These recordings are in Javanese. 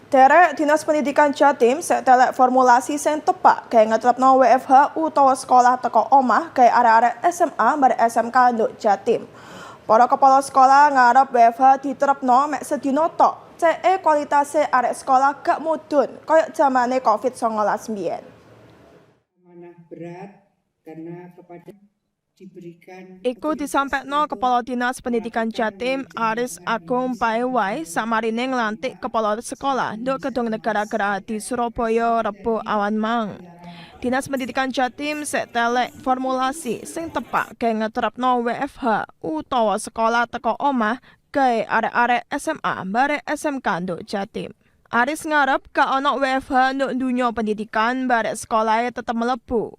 Derek Dinas Pendidikan Jatim setelek formulasi sing tepak kaya ngetrepno WFH utawa sekolah teko omah kaya arek-arek SMA bar SMK nduk Jatim. Para kepala sekolah ngarep WFH diterapno mek sedina tok. CE kualitase arek sekolah gak mudhun kaya zamane Covid-19 mbiyen. Amanah berat karena kepada diberikan Iku disampaikan Kepala Dinas Pendidikan Jatim Aris Agung Paewai samarine nglantik kepala sekolah nduk Gedung Negara Gerahadi Surabaya Rebo awan mang. Dinas Pendidikan Jatim setelek formulasi sing tepak kaya ngeterapno WFH utawa sekolah teko omah kaya arek-arek SMA bare SMK nduk Jatim. Aris ngarep ka ana WFH nduk dunya pendidikan bare sekolahe tetep mlebu.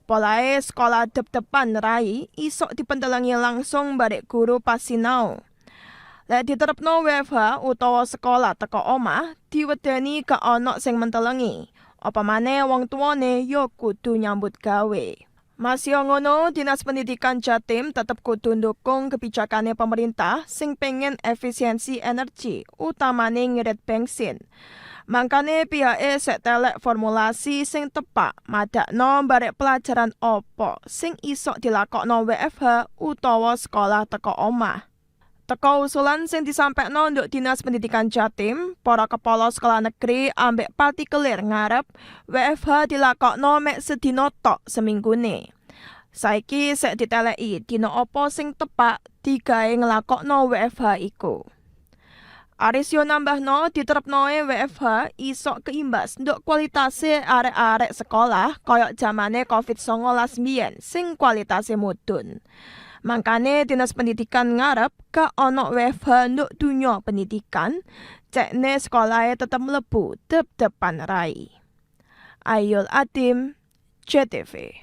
Polahe sekolah dep-depan rai isok dipentelengi langsung barek guru pas sinau. Lek diterapno WFH utawa sekolah teko omah diwedeni gak ana sing mentelengi. Apa maneh wong tuane ya kudu nyambut gawe. Masih ngono, Dinas Pendidikan Jatim tetep kudu ndukung kebijakane pemerintah sing pengen efisiensi energi, utamane ngirit bensin. Mangkane pihake setelek formulasi sing tepak madakno barek pelajaran opo sing isok dilakokno WFH utawa sekolah teko omah. Teko usulan sing disampaikan nduk Dinas Pendidikan Jatim, para kepala sekolah negeri ambek partikelir ngarep WFH dilakokno mek sedina tok seminggune. Saiki sek diteleki dina apa sing tepak digawe nglakokno WFH iku. Aris yo nambahno diterapnoe WFH isok keimbas nduk kualitase arek-arek sekolah koyok zamane Covid-19 mbiyen sing kualitase mudhun. Mangkane Dinas Pendidikan ngarep ka ana WFH nduk dunya pendidikan, cekne sekolahe tetep mlebu dep-depan rai. Ayul Adim, JTV.